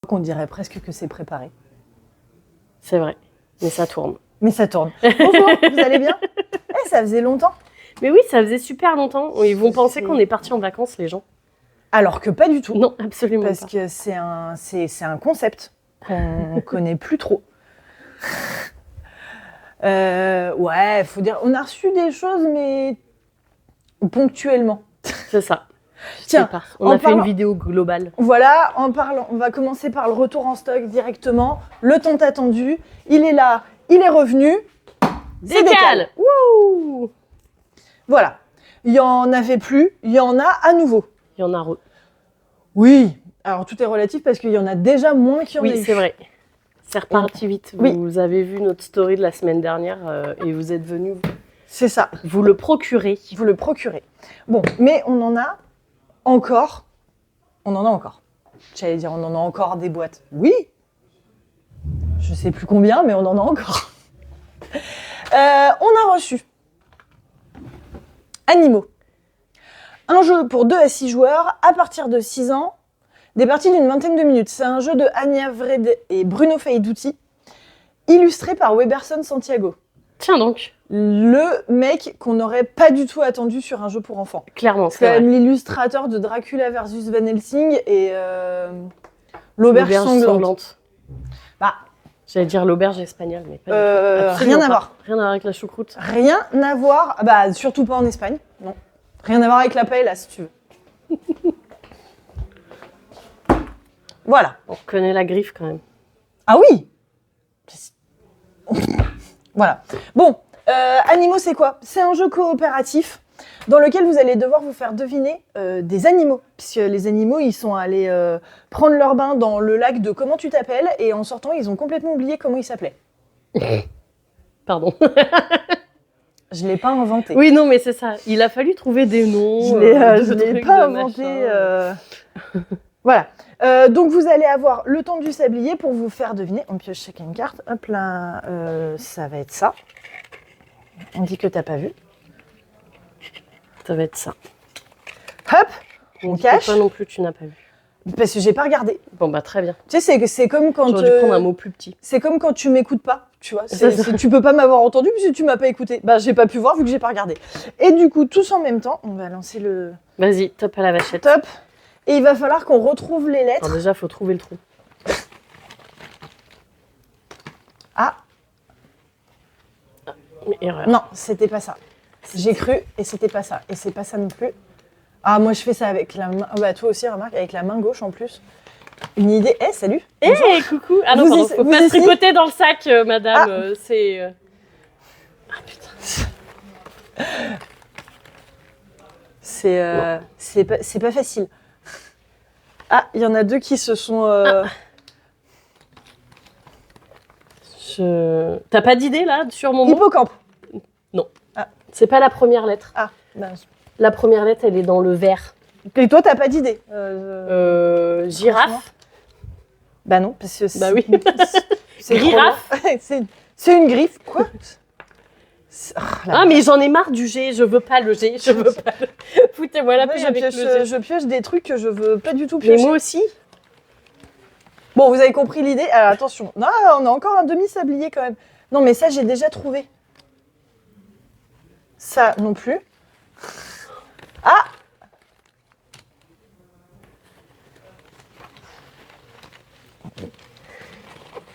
On dirait presque que c'est préparé. C'est vrai, mais ça tourne. Mais ça tourne. Bonjour, vous allez bien? Ça faisait longtemps. Mais oui, ça faisait super longtemps. Ils vont penser qu'on est partis en vacances, les gens. Alors que pas du tout. Non, absolument Parce pas. que c'est un concept qu'on connaît plus trop. Ouais, faut dire, on a reçu des choses, mais ponctuellement. C'est ça. Tiens, on a fait une vidéo globale. Voilà, en parlant, on va commencer par le retour en stock directement. Le temps attendu, il est là, il est revenu. Décale. Wouh. Voilà. Il y en avait plus, il y en a à nouveau. Il y en a Oui. Alors tout est relatif parce qu'il y en a déjà moins qu'il y en a eu. Oui, c'est vrai. C'est reparti vite. Oui. Vous avez vu notre story de la semaine dernière et vous êtes venus. C'est ça. Vous le procurez. Vous le procurez. Bon, mais on en a encore. On en a encore. J'allais dire, on en a encore des boîtes. Oui. Je sais plus combien, mais on en a encore. On a reçu Animaux. Un jeu pour 2 à 6 joueurs à partir de 6 ans. Des parties d'une vingtaine de minutes. C'est un jeu de Anya Vred et Bruno Faiduti, illustré par Weberson Santiago. Tiens donc. Le mec qu'on n'aurait pas du tout attendu sur un jeu pour enfants. Clairement, c'est quand même l'illustrateur de Dracula versus Van Helsing et l'auberge sanglante. Bah, j'allais dire l'auberge espagnole, mais pas rien à voir. Rien à voir avec la choucroute. Rien à voir. Bah, surtout pas en Espagne, non. Rien à voir avec la paella, si tu veux. Voilà. On reconnaît la griffe quand même. Ah oui. Voilà. Bon, Animaux, c'est quoi? C'est un jeu coopératif dans lequel vous allez devoir vous faire deviner des animaux. Puisque les animaux, ils sont allés prendre leur bain dans le lac de Comment tu t'appelles et en sortant, ils ont complètement oublié comment ils s'appelaient. Pardon. Je l'ai pas inventé. Oui, non, mais c'est ça. Il a fallu trouver des noms. Je l'ai pas inventé. Voilà. Donc vous allez avoir le temps du sablier pour vous faire deviner. On pioche chacun une carte. Hop là, ça va être ça. On dit que t'as pas vu. Ça va être ça. Hop, on cache. Toi non plus, tu n'as pas vu. Parce que j'ai pas regardé. Bon bah très bien. Tu sais, c'est comme quand. J'aurais dû prendre un mot plus petit. C'est comme quand tu m'écoutes pas, tu vois. Tu peux pas m'avoir entendu puisque tu m'as pas écouté. Bah j'ai pas pu voir vu que j'ai pas regardé. Et du coup, tous en même temps, on va lancer le. Vas-y, top à la vachette. Top. Et il va falloir qu'on retrouve les lettres. Alors déjà, faut trouver le trou. Ah. Mais erreur. Non, c'était pas ça. J'ai cru et c'était pas ça. Et c'est pas ça non plus. Ah, moi je fais ça avec la main. Bah toi aussi, remarque, avec la main gauche en plus. Une idée. Salut. Coucou. Ah non, pardon, faut pas se tricoter dans le sac, madame. C'est. Ah putain. C'est pas facile. Ah, il y en a deux qui se sont. T'as pas d'idée là sur mon nom? Hippocampe. Non. Ah. C'est pas la première lettre. Ah. Mince. La première lettre, elle est dans le vert. Et toi, t'as pas d'idée? Girafe. Bah non, parce que bah oui. C'est Girafe. C'est une griffe. Quoi? Ah mais j'en ai marre du G. Je veux pas le G. Je veux pas. Foutez-moi la paix avec le G. Je pioche des trucs que je veux pas du tout piocher. Mais moi aussi. Bon, vous avez compris l'idée. Alors attention. Non, on a encore un demi-sablier quand même. Non, mais ça, j'ai déjà trouvé. Ça non plus. Ah!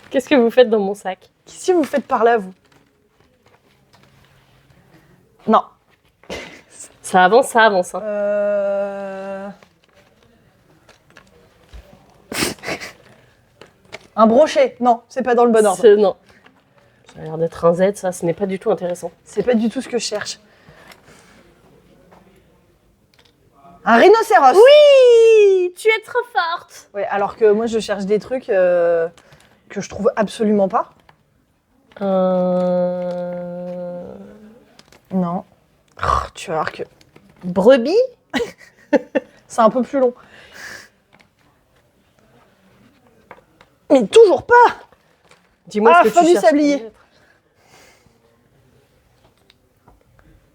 Qu'est-ce que vous faites dans mon sac? Qu'est-ce que vous faites par là, vous? Non. Ça avance, ça avance. Hein. Un brochet? Non, c'est pas dans le bon ordre. Non. Ça a l'air d'être un Z, ça. Ce n'est pas du tout intéressant. C'est pas du tout ce que je cherche. Un rhinocéros. Oui, tu es trop forte. Ouais, alors que moi je cherche des trucs que je trouve absolument pas. Non. Oh, tu vas voir que brebis. C'est un peu plus long. Mais toujours pas. Dis-moi ce que fin tu du cherches. Sablier.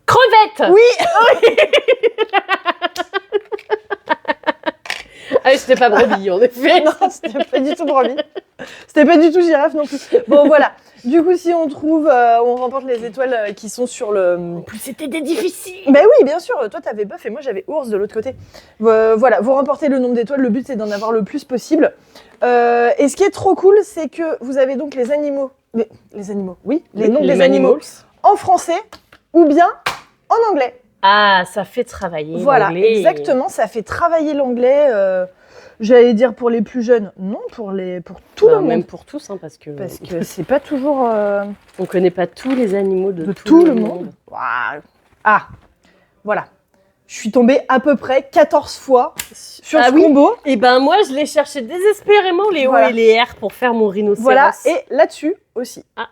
Crevette. Oui. Ah, c'était pas brebis, en effet. Non, c'était pas du tout brebis. C'était pas du tout girafe non plus. Bon, voilà. Du coup, si on trouve, on remporte les étoiles qui sont sur le... En plus, c'était des difficiles. Ben oui, bien sûr. Toi, t'avais bœuf et moi, j'avais ours de l'autre côté. Voilà, vous remportez le nombre d'étoiles. Le but, c'est d'en avoir le plus possible. Et ce qui est trop cool, c'est que vous avez donc les animaux. Les animaux, oui. Les noms des animaux en français ou bien en anglais. Ah, ça fait travailler Voilà, l'anglais. exactement. Ça fait travailler l'anglais. J'allais dire pour les plus jeunes, non, pour tout le monde. Même pour tous, hein, parce que c'est pas toujours... on connaît pas tous les animaux de tout le monde. Waouh. Ah, voilà. Je suis tombée à peu près 14 fois sur ce combo. Et ben moi, je l'ai cherché désespérément, les O et les R, pour faire mon rhinocéros. Voilà, et là-dessus aussi. Ah.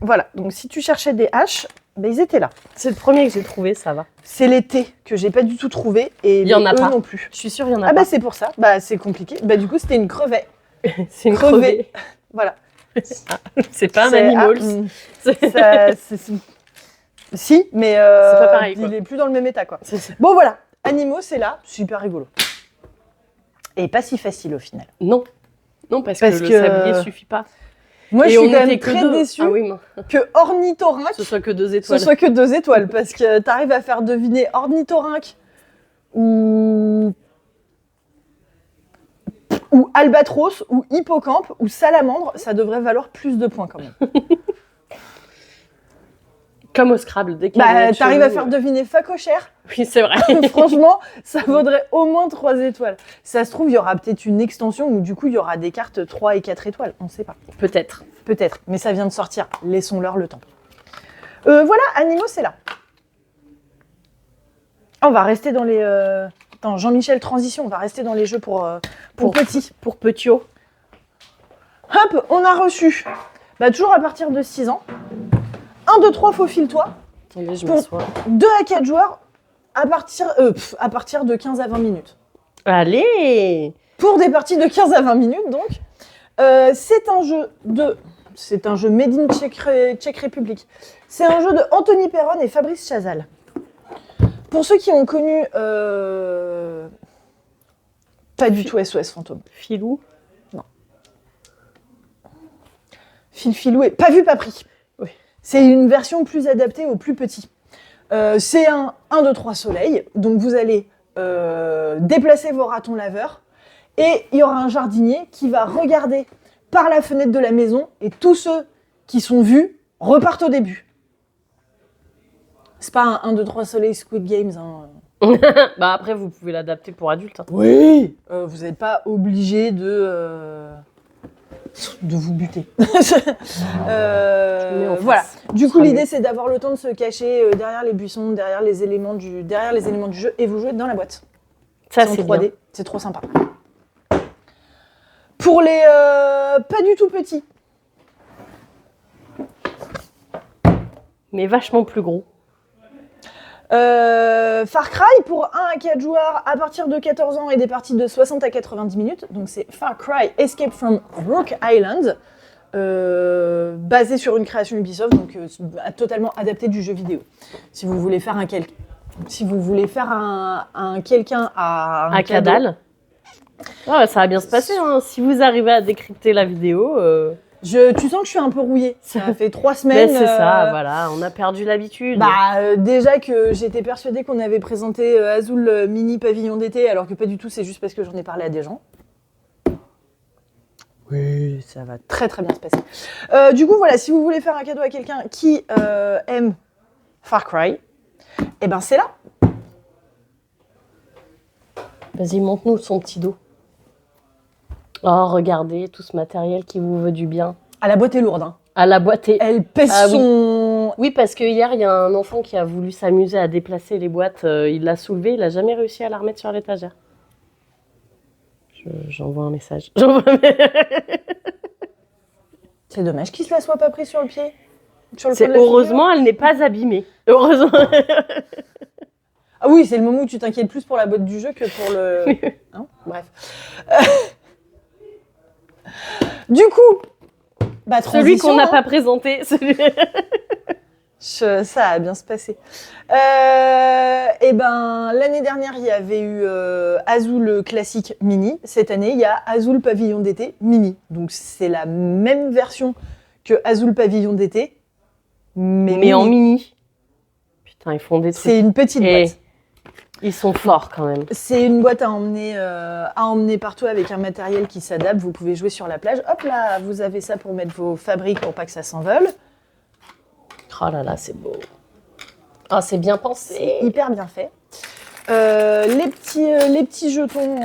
Voilà, donc si tu cherchais des H, ben ils étaient là. C'est le premier que j'ai trouvé, ça va. C'est les T que j'ai pas du tout trouvé et il y en a pas non plus. Je suis sûre, il y en a pas. pas. Bah c'est pour ça, bah c'est compliqué. Bah du coup, c'était une crevette. C'est une crevée. Voilà. C'est pas un animal. Si, mais c'est pas pareil, il est plus dans le même état, quoi. Bon voilà, animaux, c'est là, super rigolo. Et pas si facile au final. Non, parce que le sablier suffit pas. Moi, je suis quand même très déçue que ornithorynque, ce soit que 2 étoiles. Parce que tu arrives à faire deviner ornithorynque ou albatros ou hippocampe ou salamandre, ça devrait valoir plus de points quand même. Comme au Scrabble, dès qu'il y a t'arrives à faire deviner phacochère. Oui, c'est vrai. Franchement, ça vaudrait au moins 3 étoiles. Ça se trouve, il y aura peut-être une extension où du coup, il y aura des cartes 3 et 4 étoiles. On ne sait pas. Peut-être, mais ça vient de sortir. Laissons-leur le temps. Voilà, animaux, c'est là. On va rester dans les... Attends, Jean-Michel, transition. On va rester dans les jeux pour petits. Pour petio. Hop, on a reçu. Toujours à partir de 6 ans. 1, 2, 3, faufile-toi. Attendez, je m'assois. 2 à 4 joueurs à partir de 15 à 20 minutes. Allez! Pour des parties de 15 à 20 minutes, donc. C'est un jeu made in Czech Republic. C'est un jeu de Anthony Perron et Fabrice Chazal. Pour ceux qui ont connu... pas du tout SOS Fantôme. Filou? Non. Filou et pas vu, pas pris. Oui. C'est une version plus adaptée aux plus petits. C'est un 1, 2, 3 soleil. Donc vous allez déplacer vos ratons laveurs. Et il y aura un jardinier qui va regarder par la fenêtre de la maison. Et tous ceux qui sont vus repartent au début. C'est pas un 1, 2, 3 soleil Squid Games. Hein. Après, vous pouvez l'adapter pour adultes. Hein. Oui. Vous n'êtes pas obligé de vous buter. Voilà. Du coup, l'idée, c'est d'avoir le temps de se cacher derrière les buissons, derrière les éléments du jeu, et vous jouez dans la boîte. Ça, c'est c'est 3D. bien. C'est trop sympa. Pour les pas du tout petits. Mais vachement plus gros. Far Cry pour 1 à 4 joueurs à partir de 14 ans et des parties de 60 à 90 minutes. Donc c'est Far Cry Escape from Rook Island, basé sur une création Ubisoft, donc totalement adapté du jeu vidéo. Si vous voulez faire un quelqu'un à un Cadal. Ouais, ça va bien se passer. Hein. Si vous arrivez à décrypter la vidéo... Tu sens que je suis un peu rouillée. Ça fait 3 semaines. Mais c'est ça, voilà, on a perdu l'habitude. Déjà que j'étais persuadée qu'on avait présenté Azul Mini Pavillon d'été, alors que pas du tout, c'est juste parce que j'en ai parlé à des gens. Oui, ça va très très bien se passer. Du coup, voilà, si vous voulez faire un cadeau à quelqu'un qui aime Far Cry, eh ben c'est là. Vas-y, montre-nous son petit dos. Oh, regardez, tout ce matériel qui vous veut du bien. Ah, la boîte est lourde. Hein. Ah, la boîte est... Elle pèse son... Oui, parce que hier, il y a un enfant qui a voulu s'amuser à déplacer les boîtes. Il l'a soulevée, il n'a jamais réussi à la remettre sur l'étagère. J'envoie un message. C'est dommage qu'il se la soit pas pris sur le pied. Heureusement, elle n'est pas abîmée. Heureusement. Ah oui, c'est le moment où tu t'inquiètes plus pour la boîte du jeu que pour le... Hein, bref. Du coup, celui qu'on n'a pas présenté. Je Ça va bien se passer. Et ben, l'année dernière, il y avait eu Azul classique mini. Cette année, il y a Azul pavillon d'été mini. Donc, c'est la même version que Azul pavillon d'été, mais en mini. Putain, ils font des trucs. C'est une petite boîte. Ils sont forts quand même. C'est une boîte à emmener partout avec un matériel qui s'adapte. Vous pouvez jouer sur la plage. Hop là, vous avez ça pour mettre vos fabriques pour pas que ça s'envole. Oh là là, c'est beau. Ah, c'est bien pensé. C'est hyper bien fait. Les petits jetons.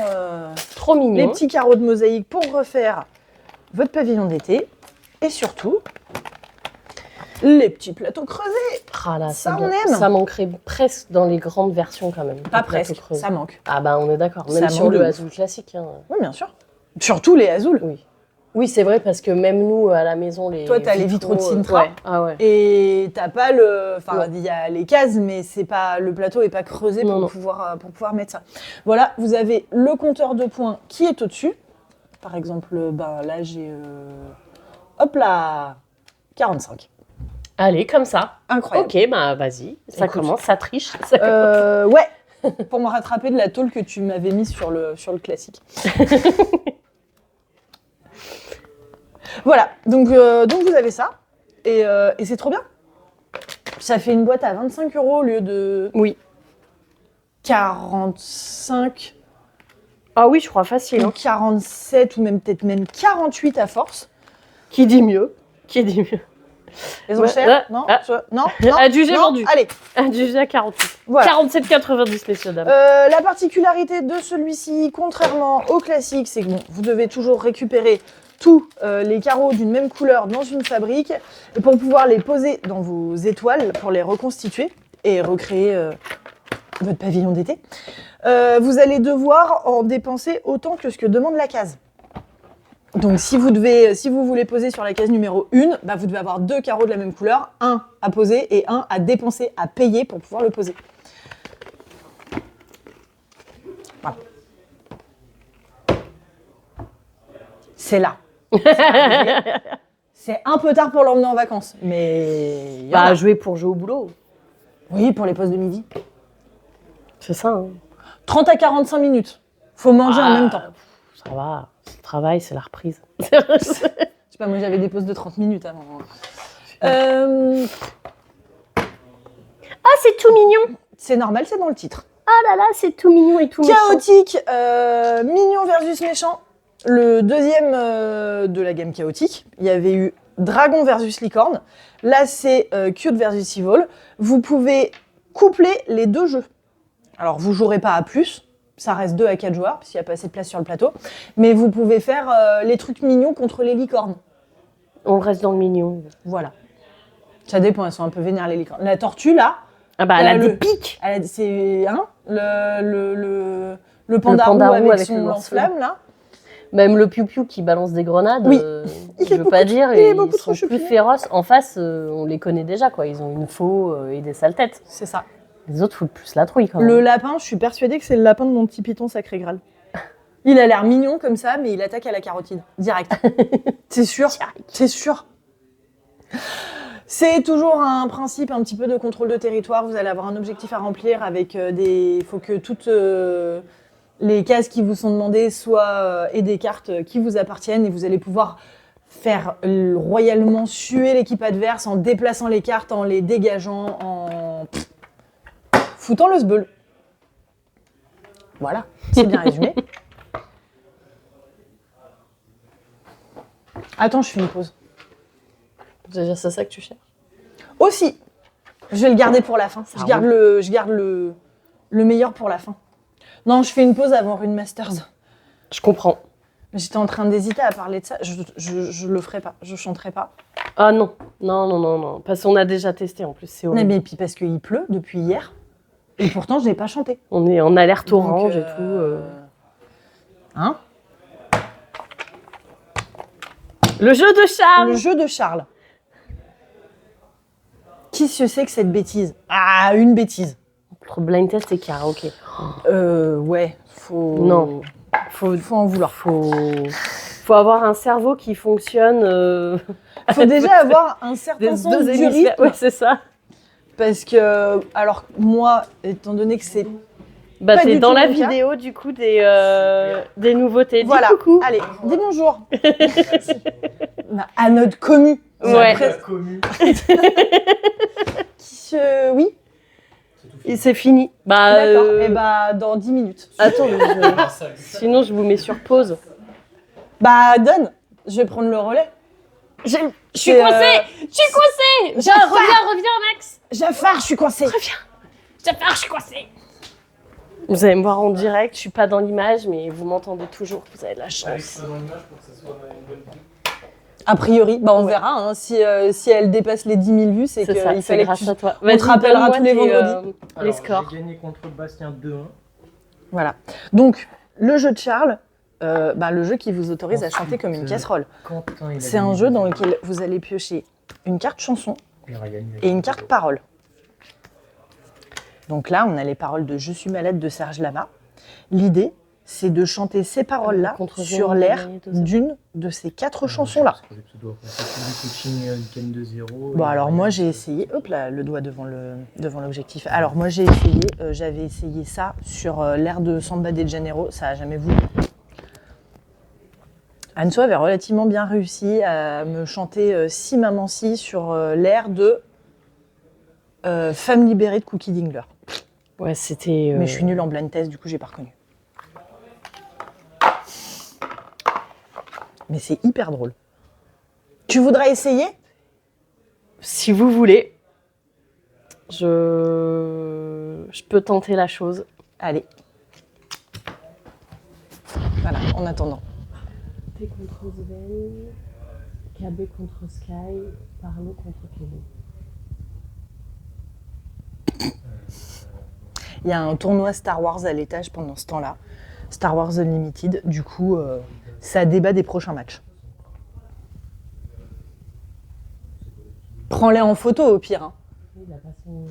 Trop mignons. Les petits carreaux de mosaïque pour refaire votre pavillon d'été. Et surtout, les petits plateaux creusés. Ah là, ça, bon. on aime. Ça manquerait presque dans les grandes versions quand même. Pas presque, ça manque. Ah bah, on est d'accord. Même Ça sur manque le de Azul classique. Hein. Oui, bien sûr. Surtout les Azul. Oui. Oui, c'est vrai, parce que même nous, à la maison, Toi, t'as les vitraux de Sintra. Ouais. Ah ouais. Et t'as pas le... Enfin, il y a les cases, mais c'est pas... le plateau n'est pas creusé pour pouvoir mettre ça. Voilà, vous avez le compteur de points qui est au-dessus. Par exemple, ben, là, j'ai... Hop là 45. Allez, comme ça. Incroyable. Ok, bah vas-y. Ça commence, ça triche. Ouais, pour me rattraper de la tôle que tu m'avais mise sur le classique. Voilà, donc vous avez ça, et c'est trop bien. Ça fait une boîte à 25 € au lieu de... Oui. 45. Ah oui, je crois facile. Ou 47, ou peut-être même 48 à force. Qui dit mieux? Qui dit mieux? Les enchères? Non, non, adjugé vendu. Allez. Adjugé à 48. Voilà. 47,90, messieurs, dames. La particularité de celui-ci, contrairement au classique, c'est que bon, vous devez toujours récupérer tous les carreaux d'une même couleur dans une fabrique et pour pouvoir les poser dans vos étoiles pour les reconstituer et recréer votre pavillon d'été, vous allez devoir en dépenser autant que ce que demande la case. Donc si vous voulez poser sur la case numéro 1, bah, vous devez avoir 2 carreaux de la même couleur, un à poser et un à dépenser, à payer pour pouvoir le poser. Voilà. C'est là. C'est un peu tard pour l'emmener en vacances, mais... Bah, jouer pour jouer au boulot. Oui, pour les pauses de midi. C'est ça, hein. 30 à 45 minutes. Faut manger en même temps. Ça va, c'est le travail, c'est la reprise. Je sais pas, moi j'avais des pauses de 30 minutes avant. Ah, c'est tout mignon. C'est normal, c'est dans le titre. Ah là là, c'est tout mignon et tout Chaotique, mignon versus méchant. Le deuxième de la gamme chaotique. Il y avait eu Dragon versus Licorne. Là, c'est Cute versus Evil. Vous pouvez coupler les deux jeux. Alors, vous jouerez pas à plus. Ça reste 2 à 4 joueurs, parce qu'il n'y a pas assez de place sur le plateau. Mais vous pouvez faire les trucs mignons contre les licornes. On reste dans le mignon. Voilà. Ça dépend, elles sont un peu vénères, les licornes. La tortue, là... Ah bah, elle a des pics. C'est le pandarou avec son lance-flamme, là. Même le piou-piou qui balance des grenades, oui. Je veux pas dire, ils sont plus féroces. En face, on les connaît déjà, quoi. Ils ont une faux et des sales têtes. C'est ça. Les autres foutent plus la trouille, quand même. Le lapin, je suis persuadée que c'est le lapin de mon petit python sacré Graal. Il a l'air mignon comme ça, mais il attaque à la carotide. Direct. C'est sûr. C'est sûr. C'est toujours un principe un petit peu de contrôle de territoire. Vous allez avoir un objectif à remplir avec il faut que toutes les cases qui vous sont demandées soient et des cartes qui vous appartiennent et vous allez pouvoir faire royalement suer l'équipe adverse en déplaçant les cartes, en les dégageant, en foutant le sbeul. Voilà, c'est bien résumé. Attends, je fais une pause. C'est ça que tu cherches? Aussi, je vais le garder pour la fin. Je garde le meilleur pour la fin. Non, je fais une pause avant Rune Masters. Je comprends. J'étais en train d'hésiter à parler de ça. Je le ferai pas. Je chanterai pas. Ah non. Non. Parce qu'on a déjà testé en plus. C'est horrible. Mais puis parce qu'il pleut depuis hier. Et pourtant, je n'ai pas chanté. On est en alerte orange et tout. Hein? Le jeu de Charles. Le jeu de Charles. Qui se sait que cette bêtise? Ah, une bêtise. Entre blind test et karaoké. Ouais, faut... Non. Faut en vouloir. Faut avoir un cerveau qui fonctionne... Faut déjà avoir un certain sens du rythme. Ouais, c'est ça. Parce que, alors moi, étant donné que c'est... Bah, Pas t'es du dans tout la mon cas. vidéo, du coup, des nouveautés. Voilà, Dis coucou. allez, dis bonjour. À notre commu. Ouais. Oui, Et c'est fini. Bah, d'accord. Et bah, dans 10 minutes. Attends, sinon je vous mets sur pause. Bah, donne. Je vais prendre le relais. Je suis coincée. Je suis coincée. Reviens, Max. Jafar, je suis coincée. Jafar, je suis coincée. Vous allez me voir en direct, je suis pas dans l'image, mais vous m'entendez toujours, vous avez de la chance. A priori, bah on verra. Hein, si elle dépasse les 10 000 vues, c'est qu'il fallait grâce à toi. On te rappellera tous les vendredis. Alors, les scores. J'ai gagné contre Bastien 2-1. Voilà. Donc, le jeu de Charles, le jeu qui vous autorise à chanter comme une casserole. Quentin, C'est un jeu dans lequel vous allez piocher une carte chanson et une carte parole. Donc là, on a les paroles de Je suis malade de Serge Lama. L'idée, c'est de chanter ces paroles-là sur l'air d'une de ces 4 chansons-là. Bon, alors moi, j'ai essayé... Hop là, le doigt devant l'objectif. Alors moi, j'ai essayé... J'avais essayé ça sur l'air de Samba de Janeiro. Ça n'a jamais voulu. Anso avait relativement bien réussi à me chanter Si Maman Si sur l'air de Femme libérée de Cookie Dingler. Ouais, c'était... Mais je suis nulle en blind test, du coup, j'ai pas reconnu. Mais c'est hyper drôle. Tu voudrais essayer ? Si vous voulez, je peux tenter la chose. Allez. Voilà, en attendant. T contre Sven, KB contre Sky, Parlo contre Kevin. Il y a un tournoi Star Wars à l'étage pendant ce temps-là. Star Wars Unlimited. Du coup, ça débat des prochains matchs. Prends-les en photo au pire. Hein. Oui, la façon...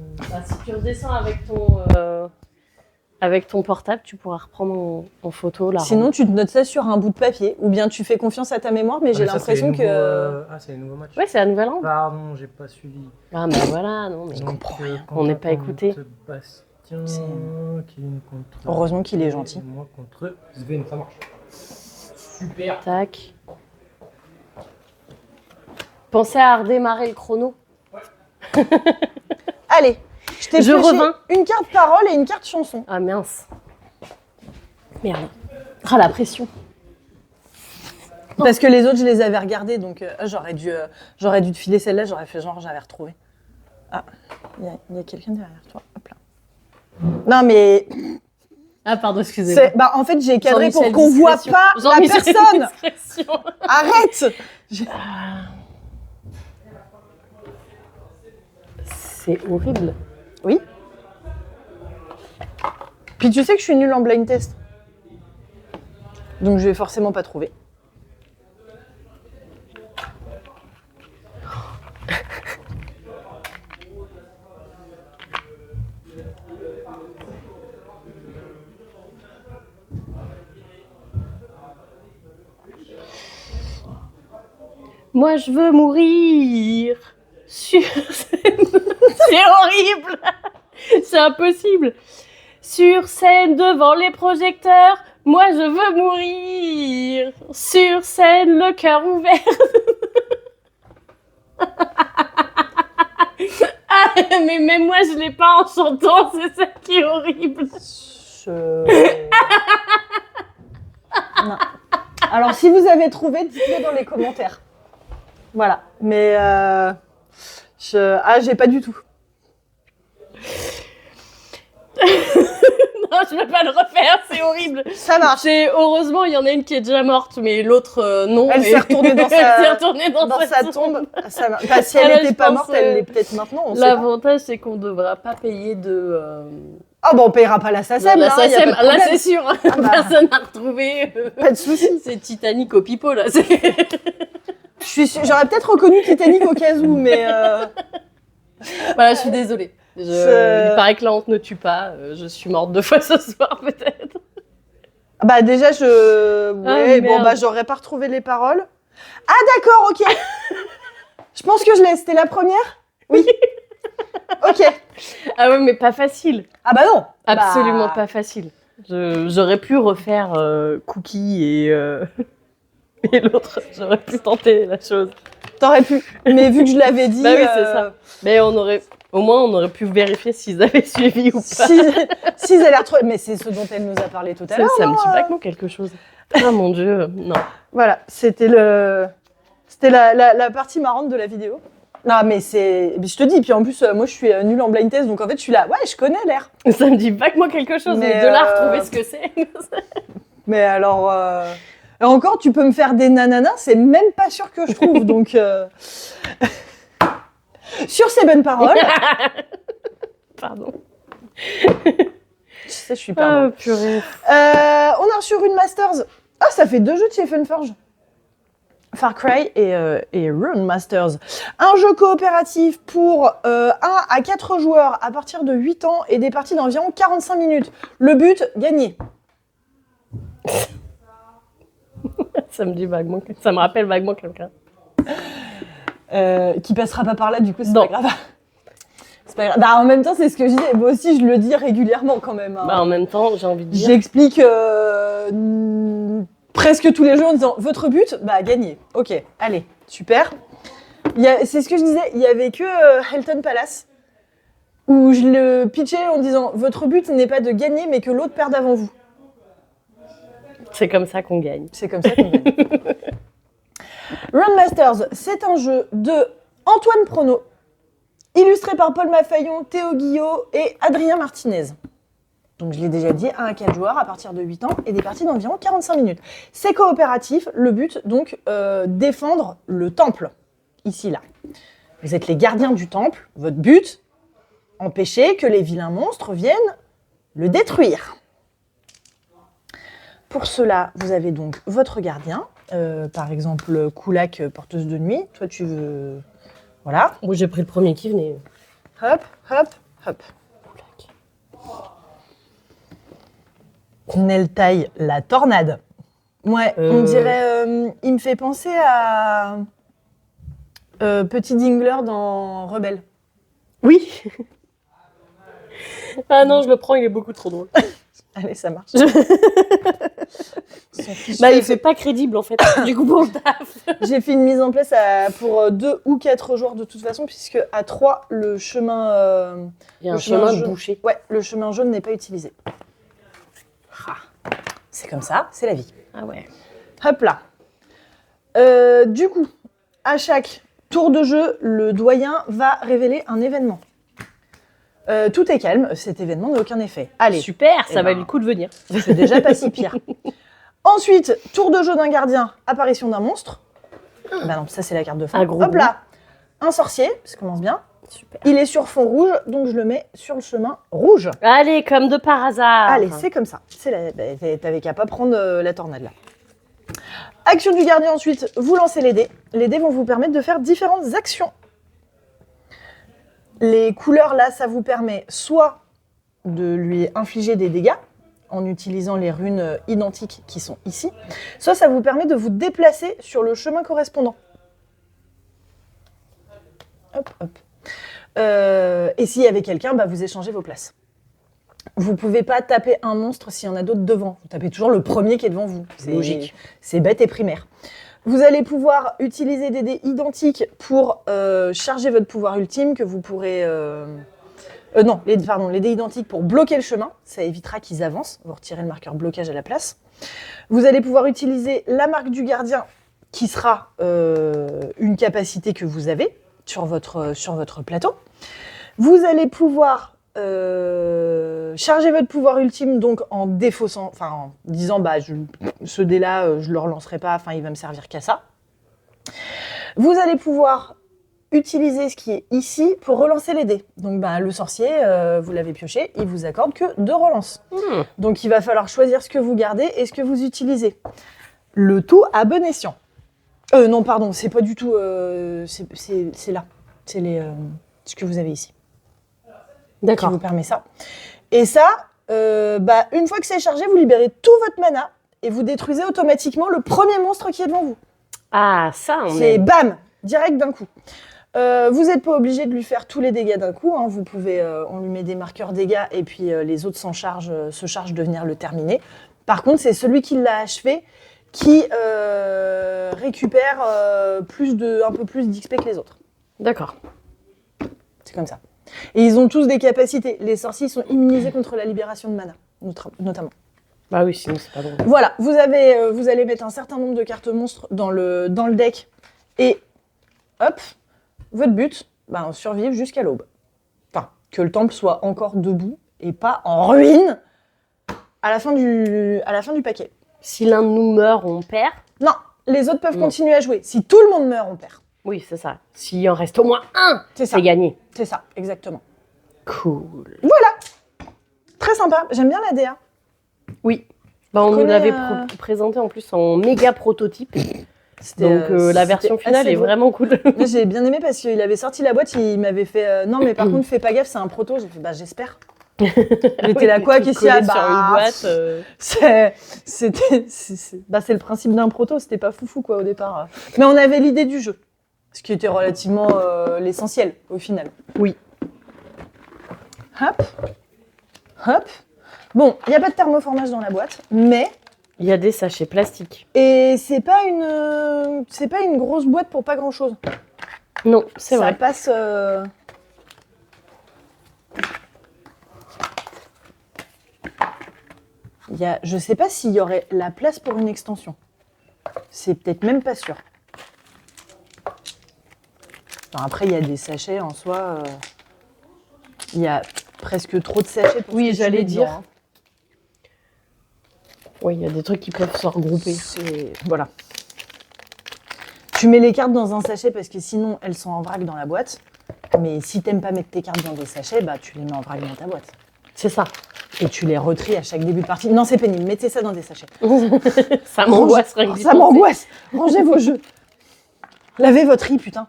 si tu redescends avec ton portable, tu pourras reprendre en photo. Sinon, tu te notes ça sur un bout de papier. Ou bien tu fais confiance à ta mémoire, mais j'ai l'impression que... Ah, c'est les nouveaux matchs. Ouais, c'est la nouvelle round. Pardon, j'ai pas suivi. Ah, bah voilà, non, mais Je comprends rien. On n'est pas écouté. Bastien, contre... Heureusement qu'il est gentil. Moi contre Sven, ça marche. Super. Tac. Pensez à redémarrer le chrono. Allez, je t'ai pioché revins. une carte parole et une carte chanson. Ah mince. Merde. Ah, la pression. Parce que les autres, je les avais regardés, donc j'aurais dû te filer celle-là, j'aurais fait genre, j'avais retrouvé. Ah, il y a quelqu'un derrière toi. Hop là. Non, mais... Ah, pardon, excusez-moi. En fait, j'ai cadré pour Jean-Michel qu'on voit discrétion. pas la Jean-Michel personne. discrétion. Arrête. C'est horrible. Oui. Puis tu sais que je suis nulle en blind test. Donc je vais forcément pas trouver. Moi, je veux mourir sur scène. C'est horrible. C'est impossible. Sur scène, devant les projecteurs, moi, je veux mourir. Sur scène, le cœur ouvert. Ah, mais même moi, je l'ai pas en chantant. C'est ça qui est horrible. Non. Alors, si vous avez trouvé, dites-le dans les commentaires. Voilà. Mais j'ai pas du tout. Non, je peux pas le refaire, c'est horrible. Ça marche. Heureusement, il y en a une qui est déjà morte, mais l'autre, non. Elle s'est retournée dans Elle s'est retournée dans sa tombe. Si elle n'était pas morte, elle l'est peut-être maintenant. on sait pas. L'avantage, c'est qu'on ne devra pas payer de... Ah bon, on payera pas la SACEM. La SACEM, là, c'est sûr. bah. Personne n'a retrouvé. Pas de soucis. C'est Titanic au pipeau, là. J'aurais peut-être reconnu Titanic au cas où, mais... Voilà, je suis désolée. Il paraît que la honte ne tue pas. Je suis morte 2 fois ce soir, peut-être. Bah déjà, ouais, bon, merde. j'aurais pas retrouvé les paroles. Ah d'accord, ok. Je pense que je l'ai. C'était la première ? Oui. Ok. Ah ouais, mais pas facile. Ah bah non. Absolument Bah, pas facile. J'aurais pu refaire Cookie et l'autre. J'aurais pu tenter la chose. T'aurais pu. Mais vu que je l'avais dit. Bah oui, c'est ça. Mais au moins, on aurait pu vérifier s'ils avaient suivi ou pas. S'ils allaient retrouver. Mais c'est ce dont elle nous a parlé tout à l'heure. Ça me non dit vaguement quelque chose. Oh mon Dieu, non. Voilà, c'était la partie marrante de la vidéo. Non, mais je te dis, puis en plus, moi je suis nulle en blind test, donc en fait je suis là, ouais, je connais l'air. Ça me dit vaguement quelque chose, Mais, mais de là à retrouver ce que c'est. Mais alors, encore, tu peux me faire des nananas, c'est même pas sûr que je trouve, donc. Sur ces bonnes paroles. Pardon. Je sais, je suis pas. Ah, purée. On a reçu une Masters. Ah, ça fait 2 jeux de chez Funforge. Far Cry et Rune Masters. Un jeu coopératif pour 1 à 4 joueurs à partir de 8 ans et des parties d'environ 45 minutes. Le but, gagner. Ça me rappelle vaguement quelqu'un. Qui passera pas par là, du coup, c'est Non. pas grave. C'est pas grave. Bah, en même temps, c'est ce que je dis. Moi aussi, je le dis régulièrement quand même. Hein. Bah, en même temps, j'ai envie de dire. J'explique presque tous les jeux en disant votre but, bah gagner. Ok, allez, super. C'est ce que je disais, il y avait que Helton Palace où je le pitchais en disant votre but n'est pas de gagner mais que l'autre perde avant vous. C'est comme ça qu'on gagne. C'est comme ça qu'on gagne. Run Masters, c'est un jeu de Antoine Prono, illustré par Paul Maffaillon, Théo Guillot et Adrien Martinez. Donc je l'ai déjà dit, 1 à 4 joueurs à partir de 8 ans et des parties d'environ 45 minutes. C'est coopératif, le but donc défendre le temple, ici là. Vous êtes les gardiens du temple, votre but, empêcher que les vilains monstres viennent le détruire. Pour cela, vous avez donc votre gardien, par exemple Koulak, porteuse de nuit. Toi tu veux... Voilà. Moi, j'ai pris le premier qui venait. Hop, hop, hop. Neltaï, la tornade. Ouais, on dirait... il me fait penser à... Petit Dingler dans Rebelle. Oui. Ah non, je le prends, il est beaucoup trop drôle. Allez, ça marche. Bah, il fait pas crédible en fait. Du coup, bon, taf. J'ai fait une mise en place pour 2 ou 4 joueurs de toute façon, puisque à 3, le chemin... Il y a un le chemin chemin jaune- bouché. Ouais, le chemin jaune n'est pas utilisé. Ah, c'est comme ça, c'est la vie. Ah ouais. Hop là. Du coup, à chaque tour de jeu, le doyen va révéler un événement. Tout est calme, cet événement n'a aucun effet. Allez, Super, ça Eh valait ben. le coup de venir. c'est déjà pas si pire. Ensuite, tour de jeu d'un gardien, apparition d'un monstre. Bah non, ça c'est la carte de fin. Un gros Hop là, un sorcier, ça commence bien. Super. Il est sur fond rouge, donc je le mets sur le chemin rouge. Allez, comme de par hasard. Allez, c'est comme ça. T'avais qu'à pas prendre la tornade là. Action du gardien ensuite, vous lancez les dés. Les dés vont vous permettre de faire différentes actions. Les couleurs là, ça vous permet soit de lui infliger des dégâts en utilisant les runes identiques qui sont ici, soit ça vous permet de vous déplacer sur le chemin correspondant. Hop, hop. Et s'il y avait quelqu'un, bah, vous échangez vos places. Vous pouvez pas taper un monstre s'il y en a d'autres devant. Vous tapez toujours le premier qui est devant vous. C'est logique. C'est bête et primaire. Vous allez pouvoir utiliser des dés identiques pour charger votre pouvoir ultime que vous pourrez... les dés identiques pour bloquer le chemin. Ça évitera qu'ils avancent. Vous retirez le marqueur blocage à la place. Vous allez pouvoir utiliser la marque du gardien qui sera une capacité que vous avez sur votre plateau. Vous allez pouvoir charger votre pouvoir ultime donc en défaussant, enfin en disant ce dé-là je le relancerai pas, enfin il va me servir qu'à ça. Vous allez pouvoir utiliser ce qui est ici pour relancer les dés. Donc le sorcier, vous l'avez pioché, il vous accorde que 2 relances. Donc il va falloir choisir ce que vous gardez et ce que vous utilisez. Le tout à bon escient. Non pardon, c'est pas du tout, c'est là, c'est ce que vous avez ici. D'accord. Qui vous permet ça. Et ça, une fois que c'est chargé, vous libérez tout votre mana et vous détruisez automatiquement le premier monstre qui est devant vous. Ah, ça, on C'est est... bam, direct d'un coup. Vous n'êtes pas obligé de lui faire tous les dégâts d'un coup. Hein. Vous pouvez, on lui met des marqueurs dégâts et puis les autres se chargent de venir le terminer. Par contre, c'est celui qui l'a achevé qui récupère un peu plus d'XP que les autres. D'accord. C'est comme ça. Et ils ont tous des capacités. Les sorciers sont immunisés contre la libération de mana, notamment. Bah oui, sinon c'est pas drôle. Voilà, vous allez mettre un certain nombre de cartes monstres dans le deck et hop, votre but, survivre jusqu'à l'aube. Enfin, que le temple soit encore debout et pas en ruine à la fin du paquet. Si l'un de nous meurt, on perd. Non, les autres peuvent continuer à jouer. Si tout le monde meurt, on perd. Oui, c'est ça. S'il en reste au moins un, c'est gagné. C'est ça, exactement. Cool. Voilà. Très sympa. J'aime bien la DA. Oui. On nous l'avait présenté en plus en méga prototype. Donc la version finale est vraiment cool. Moi, j'ai bien aimé parce qu'il avait sorti la boîte, il m'avait fait non mais par contre fais pas gaffe, c'est un proto. J'ai fait j'espère. J'étais là quoi qu'est-ce qu'il y a sur une boîte. C'est le principe d'un proto, c'était pas foufou quoi au départ. Mais on avait l'idée du jeu, ce qui était relativement l'essentiel au final. Oui. Hop, hop. Bon, il y a pas de thermoformage dans la boîte, mais il y a des sachets plastiques. Et c'est pas une grosse boîte pour pas grand chose. Non, c'est vrai. Ça passe. Je sais pas s'il y aurait la place pour une extension. C'est peut-être même pas sûr. Enfin, après, il y a des sachets en soi. Il y a presque trop de sachets pour. Oui, j'allais dire. Dedans, hein. Oui, il y a des trucs qui peuvent se regrouper. Voilà. Tu mets les cartes dans un sachet parce que sinon elles sont en vrac dans la boîte. Mais si t'aimes pas mettre tes cartes dans des sachets, tu les mets en vrac dans ta boîte. C'est ça. Et tu les retries à chaque début de partie. Non, c'est pénible. Mettez ça dans des sachets. Ça m'angoisse. Ça m'angoisse. Rangez vos jeux. Lavez votre riz, putain.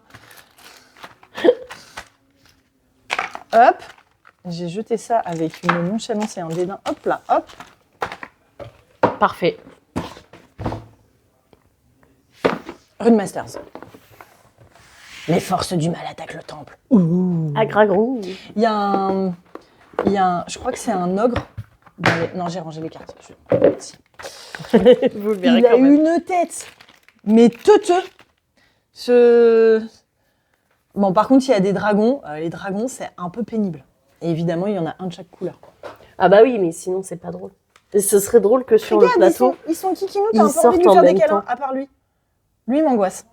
Hop. J'ai jeté ça avec une nonchalance et un dédain. Hop là, hop. Parfait. Runemasters. Les forces du mal attaquent le temple. Agragrou. Il y a un... Je crois que c'est un ogre. Non, j'ai rangé les cartes. Si. Vous le verrez Il a une tête, mais teuteux. Bon, par contre, il y a des dragons. Les dragons, c'est un peu pénible. Et évidemment, il y en a un de chaque couleur. Ah bah oui, mais sinon, c'est pas drôle. Et ce serait drôle que sur le plateau, ils sont kikinous, t'as un peu envie de lui faire des câlins, à part lui. Lui, il m'angoisse.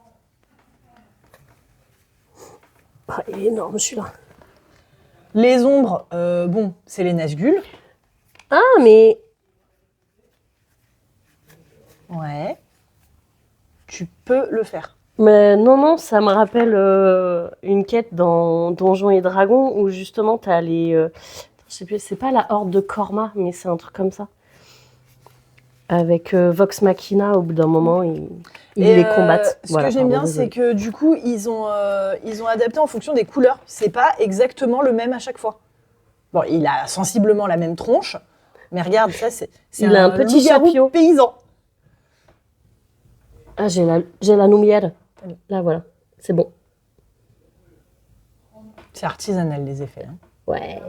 Ah, il est énorme, celui-là. Les ombres, c'est les Nazgûl. Ah, mais... Ouais. Tu peux le faire. Mais non, ça me rappelle une quête dans Donjons et Dragons où justement t'as les... je sais plus, c'est pas la horde de Korma, mais c'est un truc comme ça. Avec Vox Machina, au bout d'un moment, ils les combattent. Ce que j'aime bien, c'est que du coup, ils ont adapté en fonction des couleurs. C'est pas exactement le même à chaque fois. Bon, il a sensiblement la même tronche, mais regarde, ça, c'est il a un petit chapeau paysan. Ah, j'ai la lumière. Là, voilà. C'est bon. C'est artisanal, les effets. Hein. Ouais.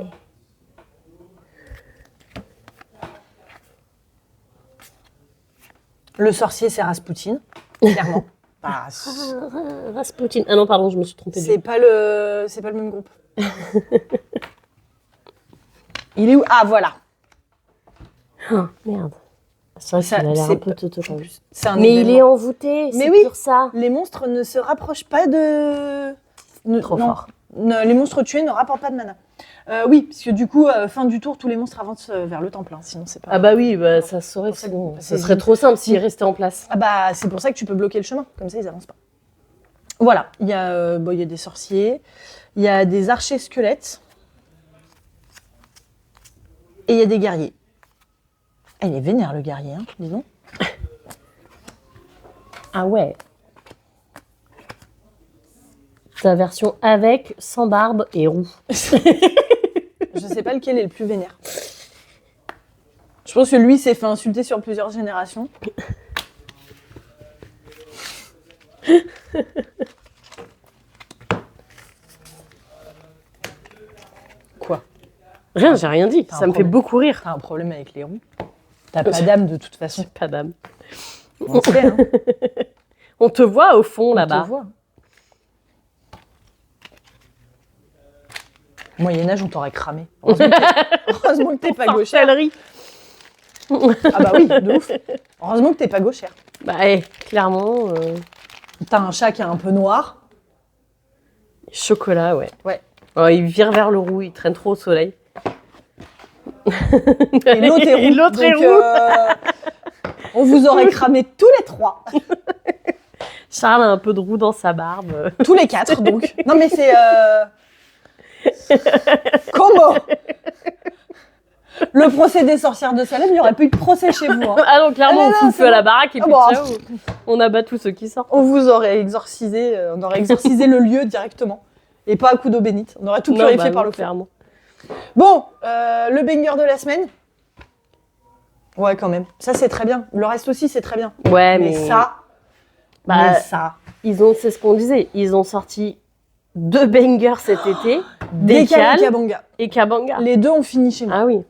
Le sorcier, c'est Rasputin, clairement. Rasputin. Ah non, pardon, je me suis trompée. C'est pas le même groupe. Il est où? Ah, voilà. Ah, merde. C'est vrai qu'il a l'air un peu teuteux quand même. Mais il est envoûté, c'est pour ça. Les monstres ne se rapprochent pas de... Trop fort. Les monstres tués ne rapportent pas de mana. Oui, parce que du coup, fin du tour, tous les monstres avancent vers le temple. Hein, sinon, c'est pas... Ah bah oui, ça serait ça serait trop simple s'ils restaient en place. Ah bah, c'est pour ça que tu peux bloquer le chemin. Comme ça, ils avancent pas. Voilà, il y a des sorciers, il y a des archers squelettes, et il y a des guerriers. Il est vénère, le guerrier, hein, dis donc. Ah ouais. Sa version avec, sans barbe et roux. Je sais pas lequel est le plus vénère. Je pense que lui s'est fait insulter sur plusieurs générations. Rien, j'ai rien dit. T'as un Ça me fait problème. beaucoup rire. T'as un problème avec les roues. T'as pas d'âme de toute façon. Pas d'âme. On sait, hein. On te voit au fond On là-bas. te voit. Au Moyen-Âge, on t'aurait cramé. Heureusement que t'es pas gauchère. Sorcellerie. Ah bah oui, de ouf. Heureusement que t'es pas gauchère. Bah, clairement, T'as un chat qui est un peu noir. chocolat, ouais. Ouais. Oh, il vire vers le roux, il traîne trop au soleil. Et l'autre est roux. Et l'autre est Donc, roux. On vous aurait cramé tous les trois. Charles a un peu de roux dans sa barbe. Tous les quatre, donc. Non, mais c'est... Comment? Le procès des sorcières de Salem, il n'y aurait plus de procès chez vous. Hein. Ah non, clairement, Ah non, on fout non, le c'est feu à la bon. baraque et Ah puis bon. ciao. On abat tous ceux qui sortent. On vous aurait exorcisé, on aurait exorcisé le lieu directement. Et pas à coup d'eau bénite. On aurait tout Non, purifié bah par non, le feu. clairement. Bon, le banger de la semaine. Ouais, quand même. Ça, c'est très bien. Le reste aussi, c'est très bien. Ouais, Mais ça, Bah, c'est ce qu'on disait. Ils ont sorti 2 bangers cet été. Décal Décal et Kabanga. et Kabanga. Les deux ont fini chez nous. Ah oui.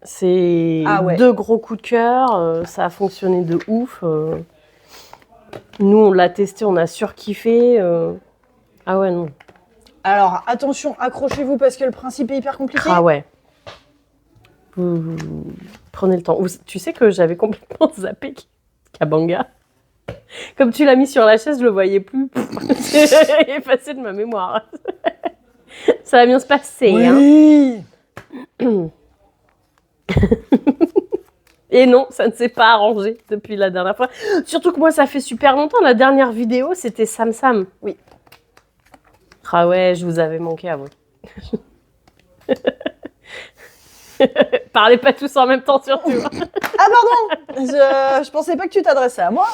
C'est Ah ouais. 2 gros coups de cœur. Ça a fonctionné de ouf. Nous, on l'a testé, on a surkiffé. Ah ouais, non. Alors, attention, accrochez-vous parce que le principe est hyper compliqué. Ah ouais. Prenez le temps. Tu sais que j'avais complètement zappé Kabanga. Comme tu l'as mis sur la chaise, je le voyais plus. C'est effacé de ma mémoire. Ça va bien se passer. Oui. Hein. Et non, ça ne s'est pas arrangé depuis la dernière fois. Surtout que moi, ça fait super longtemps. La dernière vidéo, c'était Sam Sam. Oui. Ah ouais, je vous avais manqué à vous. Parlez pas tous en même temps, surtout. Ah pardon, je pensais pas que tu t'adressais à moi.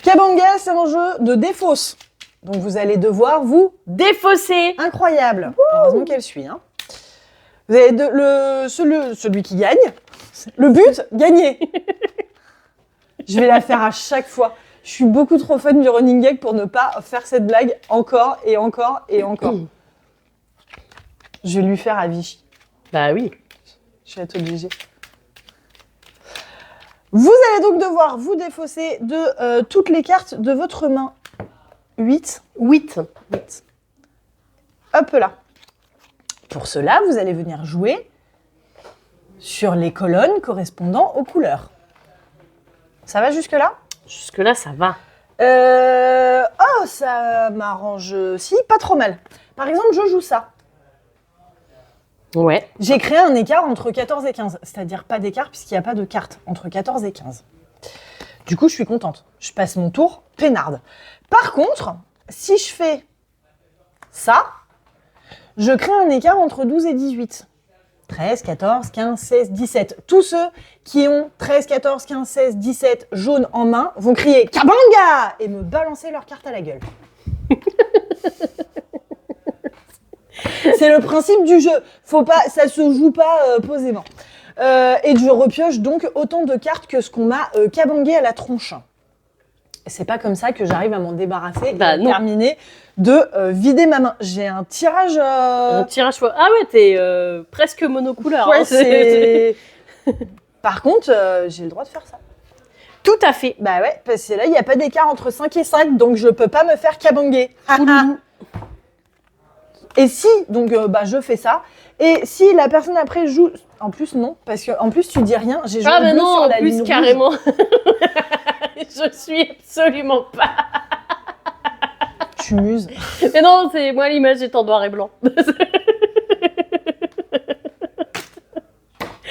Kabanga, c'est un jeu de défausse. Donc vous allez devoir vous... Défaussé. Incroyable. Heureusement qu'elle suit. Hein. Vous avez celui qui gagne. Le but, gagner. Je vais la faire à chaque fois. Je suis beaucoup trop fan du running gag pour ne pas faire cette blague encore et encore et encore. Je vais lui faire à Vichy. Bah oui. Je vais être obligée. Vous allez donc devoir vous défausser de toutes les cartes de votre main. 8. 8. Hop là. Pour cela, vous allez venir jouer sur les colonnes correspondant aux couleurs. Ça va jusque-là? Jusque-là, ça va. Oh, ça m'arrange. Si, pas trop mal. Par exemple, je joue ça. Ouais. J'ai créé un écart entre 14 et 15. C'est-à-dire pas d'écart puisqu'il n'y a pas de carte entre 14 et 15. Du coup, je suis contente. Je passe mon tour peinarde. Par contre, si je fais ça, je crée un écart entre 12 et 18. 13, 14, 15, 16, 17. Tous ceux qui ont 13, 14, 15, 16, 17 jaunes en main vont crier « Kabanga !» et me balancer leur carte à la gueule. C'est le principe du jeu. Ça se joue pas posément. Et je repioche donc autant de cartes que ce qu'on m'a kabangué à la tronche. C'est pas comme ça que j'arrive à m'en débarrasser et à terminer de vider ma main. J'ai un tirage... Un tirage... Ah ouais, t'es presque monocouleur. Ouais, hein. c'est... Par contre, j'ai le droit de faire ça. Tout à fait. Bah ouais, parce que là, il n'y a pas d'écart entre 5 et 5, donc je peux pas me faire kabanguer. Et si, donc je fais ça, et si la personne après joue... En plus, non, parce qu'en plus, tu dis rien, j'ai joué Ah mais bleu non, sur en la plus, ligne rouge. carrément. Je suis absolument pas... Tu muses. Mais non, c'est moi, l'image est en noir et blanc. Vous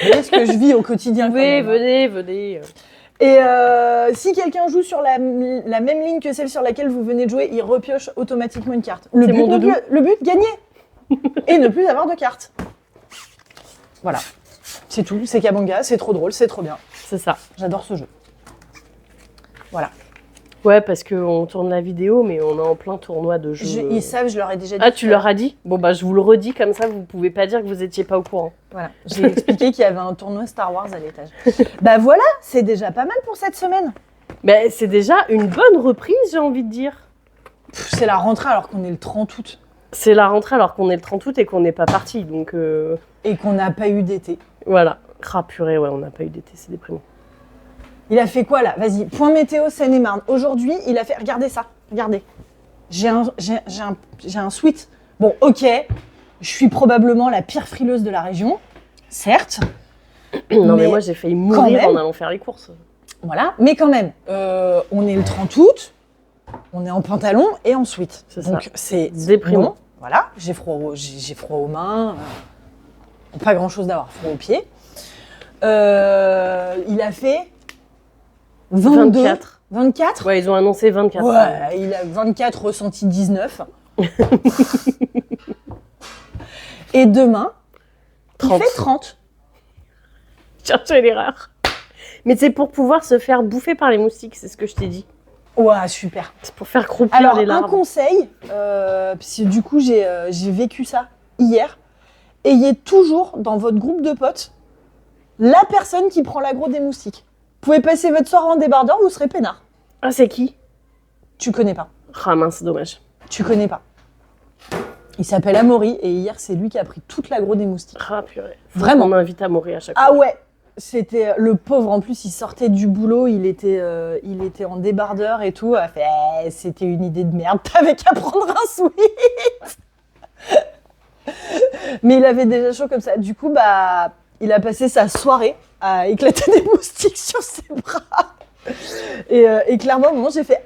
voyez ce que je vis au quotidien. quand Oui, même, hein. venez. Et si quelqu'un joue sur la même ligne que celle sur laquelle vous venez de jouer, il repioche automatiquement une carte. Le C'est but, mon doudou. le but, gagner. Et ne plus avoir de cartes. Voilà. C'est tout, c'est Kabanga, c'est trop drôle, c'est trop bien. C'est ça. J'adore ce jeu. Voilà. Ouais, parce qu'on tourne la vidéo, mais on est en plein tournoi de jeux. Ils savent, je leur ai déjà dit. Ah, tu leur as dit? Bon, bah, je vous le redis, comme ça, vous pouvez pas dire que vous étiez pas au courant. Voilà. J'ai expliqué qu'il y avait un tournoi Star Wars à l'étage. Bah voilà, c'est déjà pas mal pour cette semaine. Mais c'est déjà une bonne reprise, j'ai envie de dire. C'est la rentrée alors qu'on est le 30 août. C'est la rentrée alors qu'on est le 30 août et qu'on n'est pas parti, donc Et qu'on n'a pas eu d'été. voilà. Ah purée, ouais, on n'a pas eu d'été, c'est déprimant. Il a fait quoi là? Vas-y, point météo Seine-et-Marne. Aujourd'hui, il a fait. Regardez ça, regardez. J'ai un sweat. Bon, ok, je suis probablement la pire frileuse de la région, certes. Non mais moi j'ai failli mourir même. en allant faire les courses. Voilà, mais quand même, on est le 30 août, on est en pantalon et en sweat. C'est ça. Donc c'est Déprimant. bon, voilà, j'ai froid aux mains, pas grand chose d'avoir froid aux pieds. Il a fait 22, 24. 24. Ouais, ils ont annoncé 24. Ouais, il a 24 ressenti 19. Et demain, 30. il fait 30. Cherchez l'erreur. Mais c'est pour pouvoir se faire bouffer par les moustiques, c'est ce que je t'ai dit. Ouais, super. C'est pour faire croupir Alors, les un larves. conseil, parce que du coup, j'ai vécu ça hier. Ayez toujours dans votre groupe de potes la personne qui prend l'aggro des moustiques. Vous pouvez passer votre soirée en débardeur, vous serez peinard. Ah, c'est qui? Tu connais pas. Ah mince, c'est dommage. Tu connais pas. Il s'appelle Amaury et hier, c'est lui qui a pris toute l'aggro des moustiques. Ah purée. Faut Vraiment. qu'on m'invite à mourir à chaque Ah fois. ouais, c'était le pauvre. En plus, il sortait du boulot, il était en débardeur et tout. Il a fait, c'était une idée de merde, t'avais qu'à prendre un sweat. Mais il avait déjà chaud comme ça. Du coup, bah, il a passé sa soirée à éclater des moustiques sur ses bras. Et clairement, au moment, j'ai fait,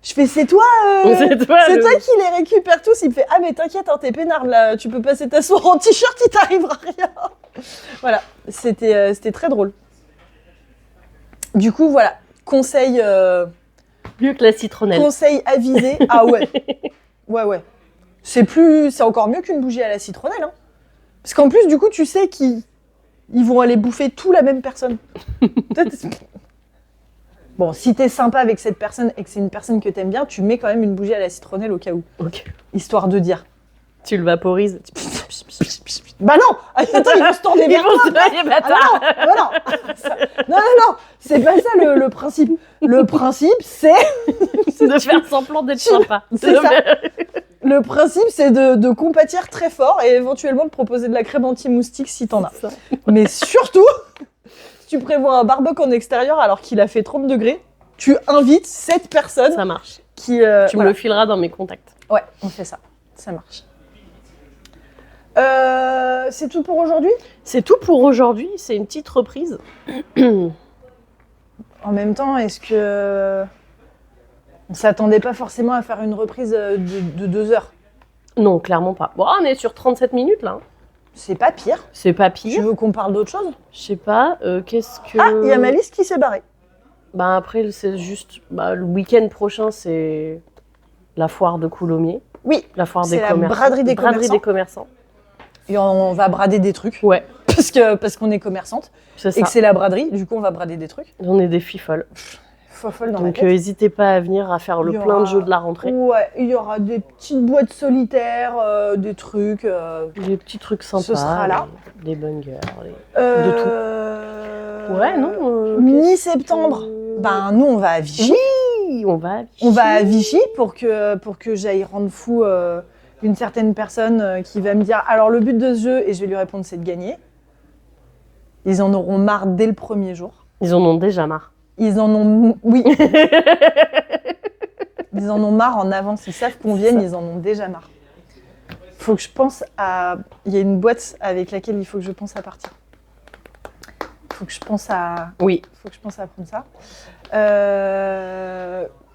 je fais, c'est toi, C'est toi, c'est le- toi qui les récupère tous. Il me fait, mais t'inquiète, hein, t'es peinard là, tu peux passer ta soirée en t-shirt, il t'arrivera rien. Voilà, c'était très drôle. Du coup, voilà, conseil Mieux que la citronnelle. avisé. Ah ouais, ouais. C'est encore mieux qu'une bougie à la citronnelle, hein. Parce qu'en plus, du coup, tu sais qu'ils vont aller bouffer tout la même personne. Bon, si t'es sympa avec cette personne et que c'est une personne que t'aimes bien, tu mets quand même une bougie à la citronnelle au cas où, Ok. histoire de dire. Tu le vaporises. Bah non, attends, ils vont se tourner Ils vers vont toi. se donner, Ah non, Ça- non, c'est pas ça le principe. Le principe, c'est de faire semblant d'être sympa. C'est ça. Le principe, c'est de compatir très fort et éventuellement de proposer de la crème anti-moustique si t'en as. Ça. Mais surtout, si tu prévois un barbecue en extérieur alors qu'il a fait 30 degrés, tu invites cette personne Ça marche. qui... Tu me le fileras dans mes contacts. Ouais, on fait ça. Ça marche. C'est tout pour aujourd'hui. C'est tout pour aujourd'hui. C'est une petite reprise. En même temps, est-ce que... On s'attendait pas forcément à faire une reprise de 2 heures. Non, clairement pas. Bon, on est sur 37 minutes là. C'est pas pire. C'est pas Tu pire. veux qu'on parle d'autre chose? Je sais pas. Qu'est-ce que. Ah, il y a Malice qui s'est barrée. Bah après, c'est juste. Bah, le week-end prochain, c'est la foire de Coulommiers. Oui, La foire C'est des la commerçants. braderie des commerçants. des commerçants. et on va brader des trucs. Ouais, Parce qu'on est commerçante. c'est Et ça. que c'est la braderie, du coup on va brader des trucs. On est des filles folles. Folle dans la Donc tête. n'hésitez pas à venir à faire Il le y plein aura- de jeux de la rentrée. Ouais, il y aura des petites boîtes solitaires, des trucs. Des petits trucs sympas. Ce sera là. Des bungers. De Ouais, non. Mi-septembre, ben nous on va à Vichy. Oui, on va à Vichy. On va à Vichy pour que j'aille rendre fou une certaine personne qui va me dire alors le but de ce jeu, et je vais lui répondre c'est de gagner. Ils en auront marre dès le premier jour. Ils en ont déjà marre. Ils en ont... Oui. Ils en ont marre en avance. Ils savent qu'on vienne, ils en ont déjà marre. Faut que je pense à... Il y a une boîte avec laquelle il faut que je pense à partir. Faut que je pense à... Oui. Faut que je pense à prendre ça.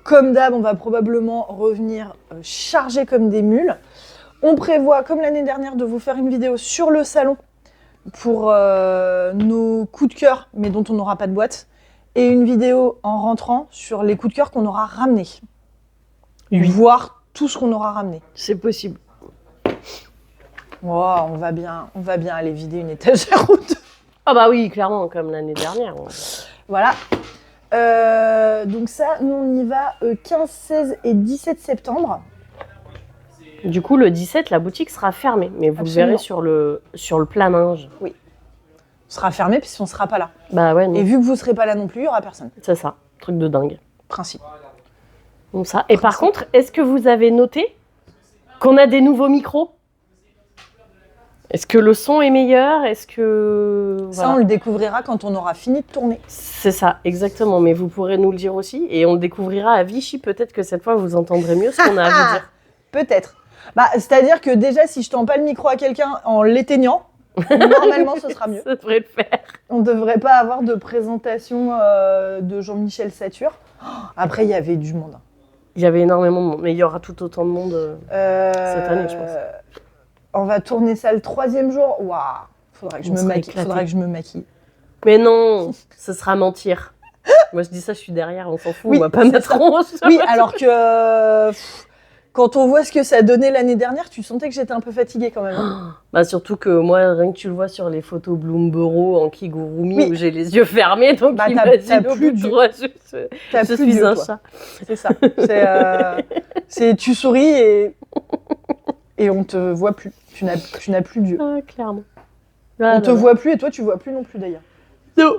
Comme d'hab, on va probablement revenir chargés comme des mules. On prévoit, comme l'année dernière, de vous faire une vidéo sur le salon pour nos coups de cœur, mais dont on n'aura pas de boîte. Et une vidéo en rentrant sur les coups de cœur qu'on aura ramenés. Oui. Voir tout ce qu'on aura ramené. C'est possible. Oh, on va bien aller vider une étagère ou deux. Ah bah oui, clairement, comme l'année dernière. Voilà. Donc ça, nous on y va 15, 16 et 17 septembre. Du coup, le 17, la boutique sera fermée. Mais vous Absolument. verrez sur le planage. On sera fermé puisqu'on ne sera pas là. Bah ouais, non. Et vu que vous ne serez pas là non plus, il n'y aura personne. C'est ça. Truc de dingue. Principe. Comme ça. Et par contre, est-ce que vous avez noté Qu'on a des nouveaux micros? Est-ce que le son est meilleur? Est-ce que... Ça, on le découvrira quand on aura fini de tourner. C'est ça, exactement. Mais vous pourrez nous le dire aussi. Et on le découvrira à Vichy. Peut-être que cette fois, vous entendrez mieux ce qu'on a à vous dire. Peut-être. Bah, c'est-à-dire que déjà, si je tends pas le micro à quelqu'un en l'éteignant, normalement, ce sera mieux. Ça devrait le faire. On devrait pas avoir de présentation de Jean-Michel Satur. Après, il y avait du monde. Il y avait énormément de monde. Mais il y aura tout autant de monde cette année, je pense. On va tourner ça le 3e jour. Waouh, faudrait que je On me sera maquille. éclatés. Faudrait que je me maquille. Mais non, ce sera mentir. Moi, je dis ça, je suis derrière, on s'en fout. Oui, on va pas c'est mettre ça. en... Oui, alors que quand on voit ce que ça donnait l'année dernière, tu sentais que j'étais un peu fatiguée quand même. Hein. Bah, surtout que moi, rien que tu le vois sur les photos Bloomberg en kigurumi, Oui. où j'ai les yeux fermés, donc Bah, imagine t'as au plus bout de d'yeux. 3 jours, T'as je plus suis d'yeux, un toi. chat. C'est ça. C'est tu souris et on te voit plus. Tu n'as plus d'yeux. Ah, clairement. On te voit plus et toi tu vois plus non plus d'ailleurs. Non.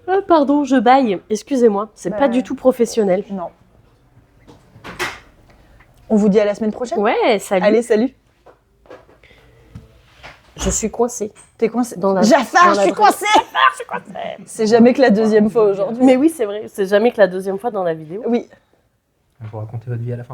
Ah, pardon, je baille. Excusez-moi, c'est Bah, pas du tout professionnel. Non. On vous dit à la semaine prochaine. Ouais, salut. Allez, salut. Je suis coincée. T'es coincé. Dans la- Jafar, dans je la suis drague. coincée. C'est jamais que la 2e fois aujourd'hui. Mais oui, c'est vrai, c'est jamais que la 2e fois dans la vidéo. Oui. Vous racontez votre vie à la fin.